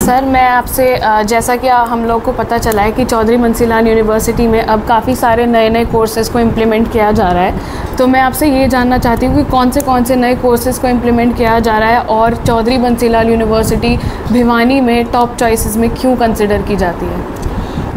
Sir मैं आपसे जैसा कि हम लोग को पता चला है कि चौधरी बंसीलाल यूनिवर्सिटी में अब काफ़ी सारे नए नए कोर्सेज़ को इम्प्लीमेंट किया जा रहा है, तो मैं आपसे ये जानना चाहती हूँ कि कौन से नए कोर्सेज़ को इम्प्लीमेंट किया जा रहा है और चौधरी बंसीलाल यूनिवर्सिटी भिवानी में टॉप चॉइसेस में क्यों कंसिडर की जाती है।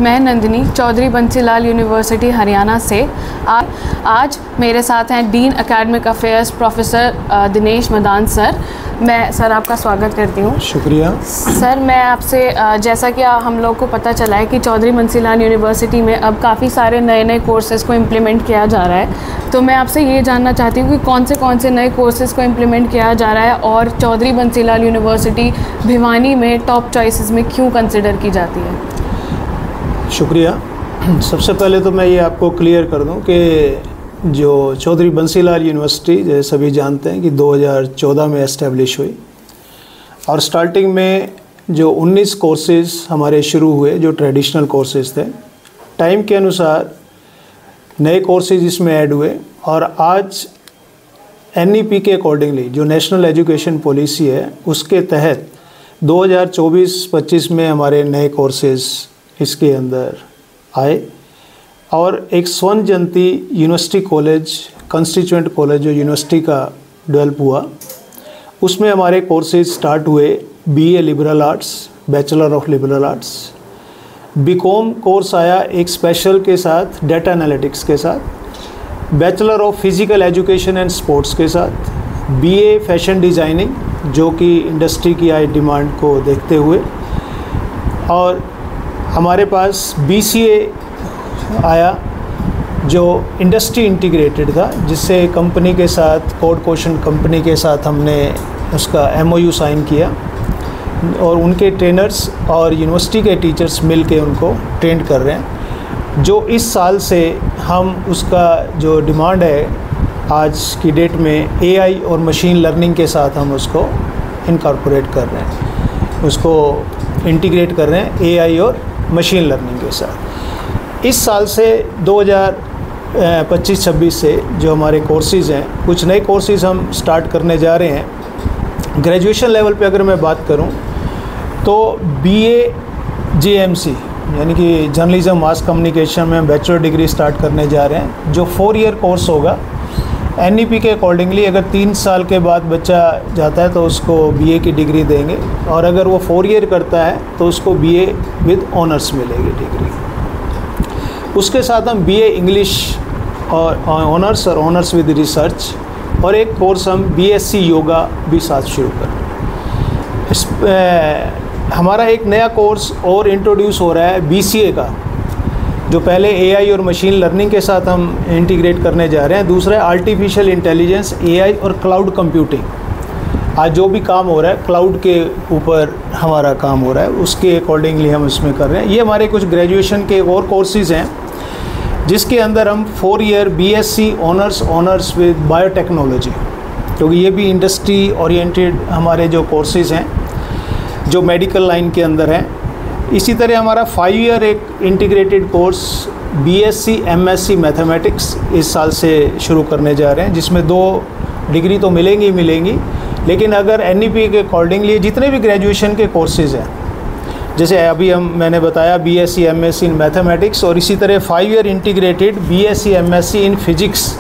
मैं नंदिनी चौधरी बंसीलाल यूनिवर्सिटी हरियाणा से। आज मेरे साथ हैं dean academic affairs professor Dinesh Madan sir. मैं सर आपका स्वागत करती हूँ। शुक्रिया सर मैं आपसे जैसा कि हम लोग को पता चला है कि चौधरी बंसीलाल यूनिवर्सिटी में अब काफ़ी सारे नए नए कोर्सेज़ को इम्प्लीमेंट किया जा रहा है, तो मैं आपसे ये जानना चाहती हूँ कि कौन से नए कोर्सेज़ को इम्प्लीमेंट किया जा रहा है और चौधरी बंसीलाल यूनिवर्सिटी भिवानी में टॉप चॉइसेस में क्यों कंसिडर की जाती है। शुक्रिया। सबसे पहले तो मैं ये आपको क्लियर कर दूं कि जो चौधरी बंसीलाल यूनिवर्सिटी जैसे सभी जानते हैं कि 2014 में एस्टेब्लिश हुई और स्टार्टिंग में जो 19 कोर्सेज़ हमारे शुरू हुए जो ट्रेडिशनल कोर्सेज़ थे, टाइम के अनुसार नए कोर्सेज़ इसमें ऐड हुए और आज NEP के अकॉर्डिंगली जो नेशनल एजुकेशन पॉलिसी है उसके तहत 2024-25 में हमारे नए कोर्सेज़ इसके अंदर आए और एक स्वर्ण जयंती यूनिवर्सिटी कॉलेज कंस्टिट्यूएंट कॉलेज जो यूनिवर्सिटी का डेवलप हुआ उसमें हमारे कोर्सेज स्टार्ट हुए। BA liberal arts, bachelor of liberal arts, BCom course आया एक स्पेशल के साथ डाटा एनालिटिक्स के साथ, bachelor of physical education and sports के साथ, BA फैशन डिज़ाइनिंग जो कि इंडस्ट्री की आई डिमांड को देखते हुए, और हमारे पास BCA आया जो इंडस्ट्री इंटीग्रेटेड था, जिससे कंपनी के साथ कोड क्वेश्चन कंपनी के साथ हमने उसका MOU साइन किया और उनके ट्रेनर्स और यूनिवर्सिटी के टीचर्स मिल के उनको ट्रेंड कर रहे हैं। जो इस साल से हम उसका जो डिमांड है आज की डेट में AI और मशीन लर्निंग के साथ हम उसको इनकॉर्पोरेट कर रहे हैं, उसको इंटीग्रेट कर रहे हैं AI और मशीन लर्निंग के साथ। इस साल से 2025-26 से जो हमारे कोर्सेज़ हैं, कुछ नए कोर्सेज़ हम स्टार्ट करने जा रहे हैं। ग्रेजुएशन लेवल पे अगर मैं बात करूं तो BA JMC यानी कि जर्नलिज्म मास कम्युनिकेशन में बैचलर डिग्री स्टार्ट करने जा रहे हैं, जो 4 ईयर कोर्स होगा। NEP के अकॉर्डिंगली अगर 3 साल के बाद बच्चा जाता है तो उसको BA की डिग्री देंगे और अगर वो 4 ईयर करता है तो उसको BA विद ऑनर्स मिलेगी डिग्री। उसके साथ हम BA इंग्लिश और ऑनर्स और ऑनर्स विद रिसर्च और एक कोर्स हम BSc योगा भी साथ शुरू करें। हमारा एक नया कोर्स और इंट्रोड्यूस हो रहा है BCA का, जो पहले AI और मशीन लर्निंग के साथ हम इंटीग्रेट करने जा रहे हैं। दूसरा है आर्टिफिशियल इंटेलिजेंस, AI और क्लाउड कंप्यूटिंग। आज जो भी काम हो रहा है क्लाउड के ऊपर हमारा काम हो रहा है, उसके अकॉर्डिंगली हम इसमें कर रहे हैं। ये हमारे कुछ ग्रेजुएशन के और कोर्सेज़ हैं जिसके अंदर हम 4 year BSc honours with biotechnology, क्योंकि ये भी इंडस्ट्री ओरिएंटेड हमारे जो कोर्सेज़ हैं जो मेडिकल लाइन के अंदर हैं। इसी तरह हमारा 5 ईयर एक integrated course BSc MSc mathematics इस साल से शुरू करने जा रहे हैं, जिसमें 2 डिग्री तो मिलेंगी, लेकिन अगर NEP के अकॉर्डिंगली जितने भी ग्रेजुएशन के कोर्सेज़ हैं, जैसे अभी मैंने बताया BSc MSc इन मैथमेटिक्स, और इसी तरह 5 year integrated BSc MSc in physics.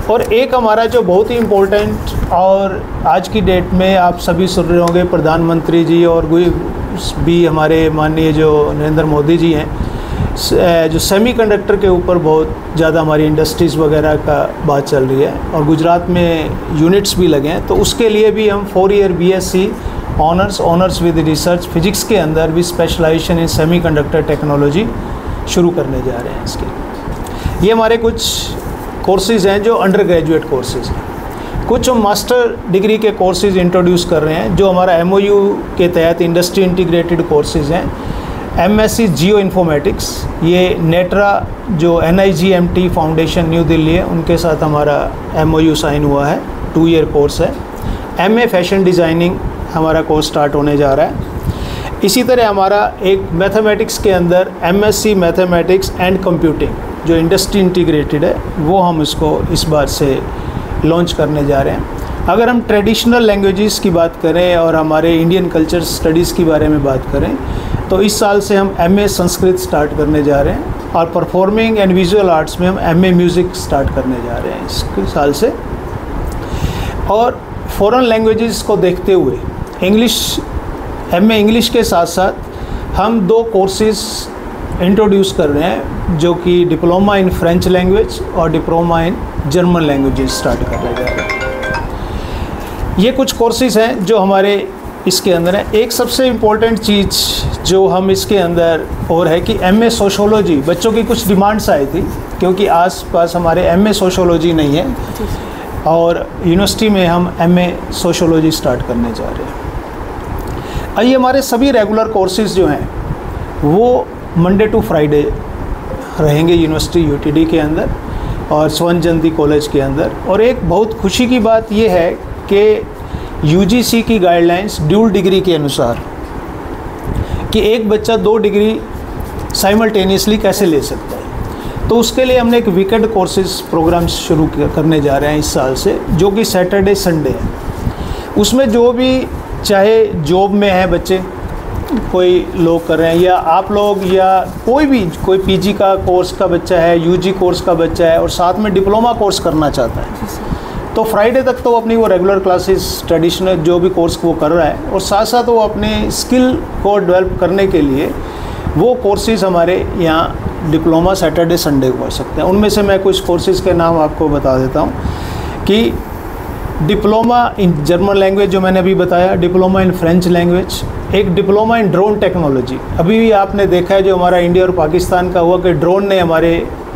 और एक हमारा जो बहुत ही इम्पोर्टेंट और आज की डेट में आप सभी सुन रहे होंगे, प्रधानमंत्री जी और भी हमारे माननीय जो नरेंद्र मोदी जी हैं, जो सेमीकंडक्टर के ऊपर बहुत ज़्यादा हमारी इंडस्ट्रीज़ वगैरह का बात चल रही है और गुजरात में यूनिट्स भी लगे हैं, तो उसके लिए भी हम 4 year BSc honours with research physics के अंदर भी स्पेशलाइजेशन इन सेमीकंडक्टर टेक्नोलॉजी शुरू करने जा रहे हैं। इसके ये हमारे कुछ कोर्सेज़ हैं जो अंडर ग्रेजुएट कोर्सेज़ हैं। कुछ हम मास्टर डिग्री के कोर्सेज़ इंट्रोड्यूस कर रहे हैं जो हमारा MOU के तहत इंडस्ट्री इंटीग्रेटेड कोर्सेज़ हैं। MSc जियो इन्फॉर्मेटिक्स, ये नेट्रा जो NIGMT फाउंडेशन न्यू दिल्ली है उनके साथ हमारा MOU साइन हुआ है, 2 ईयर कोर्स है। MA फैशन डिज़ाइनिंग हमारा कोर्स स्टार्ट होने जा रहा है। इसी तरह हमारा एक मैथमेटिक्स के अंदर MSc मैथमेटिक्स एंड कंप्यूटिंग जो इंडस्ट्री इंटीग्रेटेड है, वो हम इसको इस बार से लॉन्च करने जा रहे हैं। अगर हम ट्रेडिशनल लैंग्वेजेस की बात करें और हमारे इंडियन कल्चर स्टडीज़ के बारे में बात करें तो इस साल से हम एमए संस्कृत स्टार्ट करने जा रहे हैं और परफॉर्मिंग एंड विजुअल आर्ट्स में हम एमए म्यूज़िक स्टार्ट करने जा रहे हैं इस साल से। और फॉरेन लैंग्वेजेस को देखते हुए एमए इंग्लिश के साथ साथ हम 2 कोर्सेज़ इंट्रोड्यूस कर रहे हैं जो कि डिप्लोमा इन फ्रेंच लैंग्वेज और diploma in German languages start करने जा रहे हैं। ये कुछ कोर्सेज़ हैं जो हमारे इसके अंदर है। एक सबसे इम्पोर्टेंट चीज़ जो हम इसके अंदर और है कि एमए सोशियोलॉजी, बच्चों की कुछ डिमांड्स आई थी क्योंकि आसपास हमारे एमए सोशियोलॉजी नहीं है और यूनिवर्सिटी में हम एमए सोशियोलॉजी स्टार्ट करने जा रहे हैं। आइए, हमारे सभी रेगुलर कोर्सेज़ जो हैं वो मंडे टू फ्राइडे रहेंगे यूनिवर्सिटी यूटीडी के अंदर और स्वर्ण जयंती कॉलेज के अंदर। और एक बहुत खुशी की बात ये है कि यूजीसी की गाइडलाइंस ड्यूल डिग्री के अनुसार कि एक बच्चा 2 डिग्री साइमल्टेनियसली कैसे ले सकता है, तो उसके लिए हमने एक वीकेंड कोर्सेज प्रोग्राम शुरू करने जा रहे हैं इस साल से, जो कि सैटरडे संडे है। उसमें जो भी चाहे जॉब में है बच्चे, कोई लोग कर रहे हैं या आप लोग या कोई पीजी का कोर्स का बच्चा है, यूजी कोर्स का बच्चा है और साथ में डिप्लोमा कोर्स करना चाहता है, तो फ्राइडे तक तो अपनी वो रेगुलर क्लासेस ट्रेडिशनल जो भी कोर्स वो कर रहा है और साथ साथ वो अपने स्किल को डेवलप करने के लिए वो कोर्सेज़ हमारे यहाँ डिप्लोमा सैटरडे संडे को कर सकते हैं। उनमें से मैं कुछ कोर्सेज़ के नाम आपको बता देता हूँ कि डिप्लोमा इन जर्मन लैंग्वेज जो मैंने अभी बताया, डिप्लोमा इन फ्रेंच लैंग्वेज, एक डिप्लोमा इन ड्रोन टेक्नोलॉजी। अभी भी आपने देखा है जो हमारा इंडिया और पाकिस्तान का हुआ कि ड्रोन ने हमारे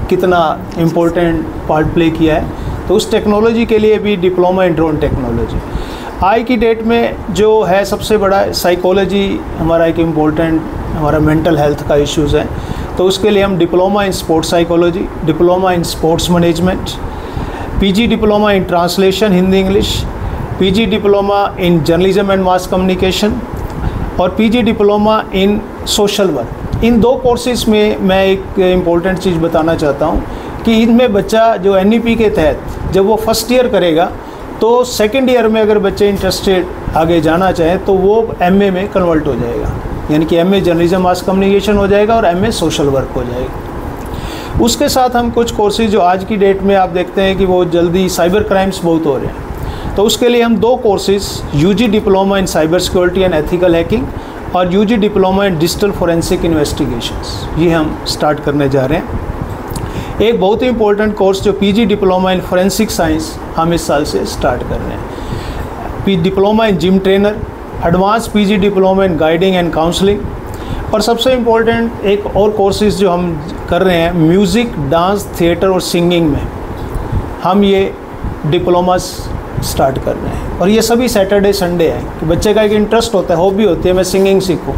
कितना इम्पोर्टेंट पार्ट प्ले किया है, तो उस टेक्नोलॉजी के लिए भी डिप्लोमा इन ड्रोन टेक्नोलॉजी। आज की डेट में जो है सबसे बड़ा साइकोलॉजी हमारा एक इम्पोर्टेंट हमारा मेंटल हेल्थ का इश्यूज़ है, तो उसके लिए हम diploma in sports psychology, diploma in sports management, PG diploma in translation Hindi English, PG diploma in journalism and mass communication और PG diploma in social work. इन 2 कोर्सेज़ में मैं एक इम्पोर्टेंट चीज़ बताना चाहता हूँ कि इनमें बच्चा जो एनईपी के तहत जब वो फर्स्ट ईयर करेगा तो सेकंड ईयर में अगर बच्चे इंटरेस्टेड आगे जाना चाहें तो वो एमए में कन्वर्ट हो जाएगा, यानी कि एमए जर्नलिज्म मास कम्युनिकेशन हो जाएगा और एमए सोशल वर्क हो जाएगा। उसके साथ हम कुछ कोर्सेज जो आज की डेट में आप देखते हैं कि वो जल्दी साइबर क्राइम्स बहुत हो रहे हैं, तो उसके लिए हम 2 courses UG diploma in cyber security and ethical hacking और UG diploma in digital forensic investigations, ये हम स्टार्ट करने जा रहे हैं। एक बहुत ही इंपॉर्टेंट कोर्स जो PG diploma in forensic science हम इस साल से स्टार्ट कर रहे हैं, diploma in gym trainer, advance PG diploma in guiding and counselling और सबसे इम्पोर्टेंट एक और कोर्सेज जो हम कर रहे हैं म्यूज़िक, डांस, थिएटर और सिंगिंग में हम ये डिप्लोमा स्टार्ट कर रहे हैं। और ये सभी सैटरडे संडे है कि बच्चे का एक इंटरेस्ट होता है, हॉबी होती है, मैं सिंगिंग सीखूँ,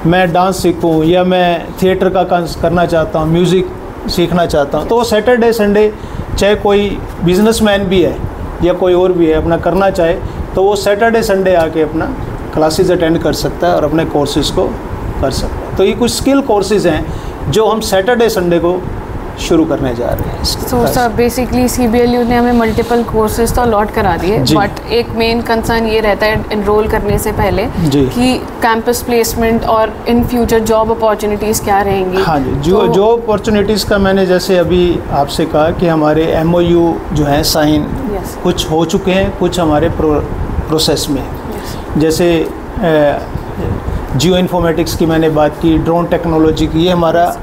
मैं डांस सीखूँ या मैं थिएटर का करना चाहता हूँ, म्यूज़िक सीखना चाहता हूँ, तो वो सैटरडे संडे चाहे कोई बिजनेसमैन भी है या कोई और भी है अपना करना चाहे तो वो सैटरडे संडे आके अपना क्लासेस अटेंड कर सकता है और अपने कोर्सेज को कर सकता है। तो ये कुछ स्किल कोर्सेज हैं जो हम सैटरडे संडे को शुरू करने जा रहे हैं। सो सर बेसिकली CBLU ने हमें मल्टीपल कोर्सेज तो अलॉट करा दिए, बट एक मेन कंसर्न ये रहता है एनरोल करने से पहले कि कैंपस प्लेसमेंट और इन फ्यूचर जॉब अपॉर्चुनिटीज़ क्या रहेंगी। हाँ जी, जो जॉब अपॉर्चुनिटीज़ का मैंने जैसे अभी आपसे कहा कि हमारे MOU जो हैं साइन कुछ हो चुके हैं, कुछ हमारे प्रोसेस में, जैसे जियो इन्फॉर्मेटिक्स की मैंने बात की, ड्रोन टेक्नोलॉजी की, ये हमारा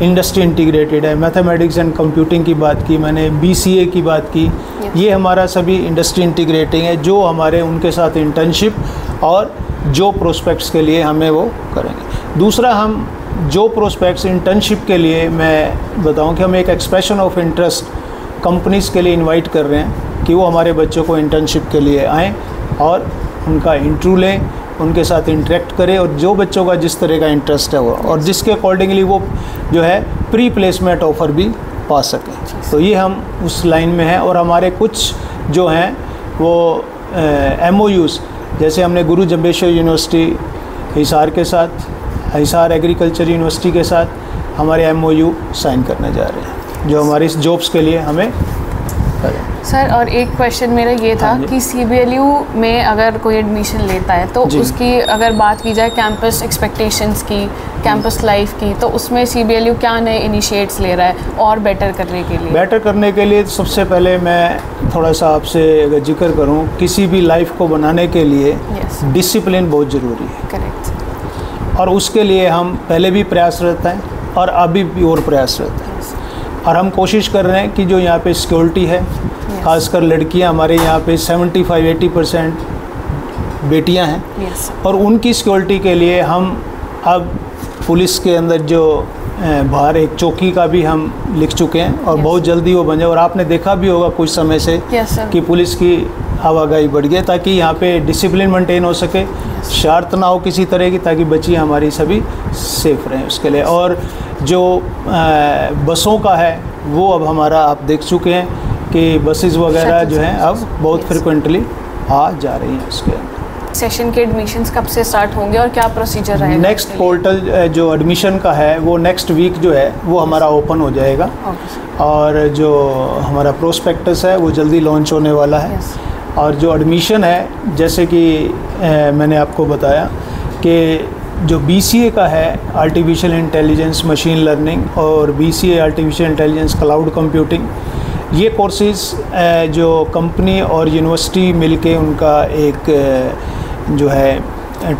इंडस्ट्री इंटीग्रेटेड है, मैथमेटिक्स एंड कंप्यूटिंग की बात की मैंने, BCA की बात की, ये हमारा सभी इंडस्ट्री इंटीग्रेटिंग है जो हमारे उनके साथ इंटर्नशिप और जो प्रोस्पेक्ट्स के लिए हमें वो करेंगे। दूसरा, हम जो प्रोस्पेक्ट्स इंटर्नशिप के लिए मैं बताऊं कि हम एक एक्सप्रेशन ऑफ इंटरेस्ट कंपनीज़ के लिए इनवाइट कर रहे हैं कि वो हमारे बच्चों को इंटर्नशिप के लिए आएँ और उनका इंटरव्यू लें, उनके साथ इंटरेक्ट करें और जो बच्चों का जिस तरह का इंटरेस्ट है वो और जिसके अकॉर्डिंगली वो जो है प्री प्लेसमेंट ऑफ़र भी पा सकें। तो ये हम उस लाइन में हैं। और हमारे कुछ जो हैं वो MOUs, जैसे हमने गुरु जम्बेश्वर यूनिवर्सिटी हिसार के साथ, हिसार एग्रीकल्चर यूनिवर्सिटी के साथ हमारे MOU साइन करने जा रहे हैं जो हमारी इस जॉब्स के लिए हमें सर और एक क्वेश्चन मेरा ये था कि CBLU में अगर कोई एडमिशन लेता है तो उसकी अगर बात की जाए कैंपस एक्सपेक्टेशंस की, कैंपस लाइफ की, तो उसमें CBLU क्या नए इनिशिएट्स ले रहा है और बेटर करने के लिए? बेटर करने के लिए सबसे पहले मैं थोड़ा सा आपसे अगर जिक्र करूं, किसी भी लाइफ को बनाने के लिए डिसिप्लिन बहुत ज़रूरी है। करेक्ट। और उसके लिए हम पहले भी प्रयासरत हैं और अभी भी और प्रयासरत हैं। और हम कोशिश कर रहे हैं कि जो यहाँ पे सिक्योरिटी है, खासकर लड़कियाँ, हमारे यहाँ पे 75-80% बेटियाँ हैं, और उनकी सिक्योरिटी के लिए हम अब पुलिस के अंदर जो बाहर एक चौकी का भी हम लिख चुके हैं और बहुत जल्दी वो बन जाए। और आपने देखा भी होगा कुछ समय से कि पुलिस की आवाजाही बढ़ गई, ताकि यहाँ पे डिसिप्लिन मेंटेन हो सके, शरारत ना हो किसी तरह की, ताकि बच्चियाँ हमारी सभी सेफ रहें उसके लिए। और जो बसों का है वो अब हमारा आप देख चुके हैं कि बसेस वगैरह जो हैं अब बहुत फ्रिक्वेंटली आ जा रही हैं उसके अंदर। सेशन के एडमिशन्स कब से स्टार्ट होंगे और क्या प्रोसीजर रहेगा? नेक्स्ट पोर्टल जो एडमिशन का है वो नेक्स्ट वीक जो है वो हमारा ओपन हो जाएगा। और जो हमारा प्रोस्पेक्टस है वो जल्दी लॉन्च होने वाला है। और जो एडमिशन है, जैसे कि मैंने आपको बताया कि जो BCA का है आर्टिफिशियल इंटेलिजेंस मशीन लर्निंग और BCA artificial intelligence cloud computing, ये कोर्सेज़ जो कंपनी और यूनिवर्सिटी मिलके उनका एक जो है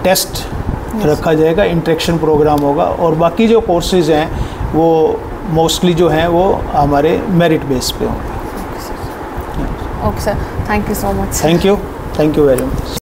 टेस्ट रखा जाएगा, इंटरेक्शन प्रोग्राम होगा। और बाकी जो कोर्सेज़ हैं वो मोस्टली जो हैं वो हमारे मेरिट बेस पे होंगे। Okay sir, thank you so much. Thank you very much.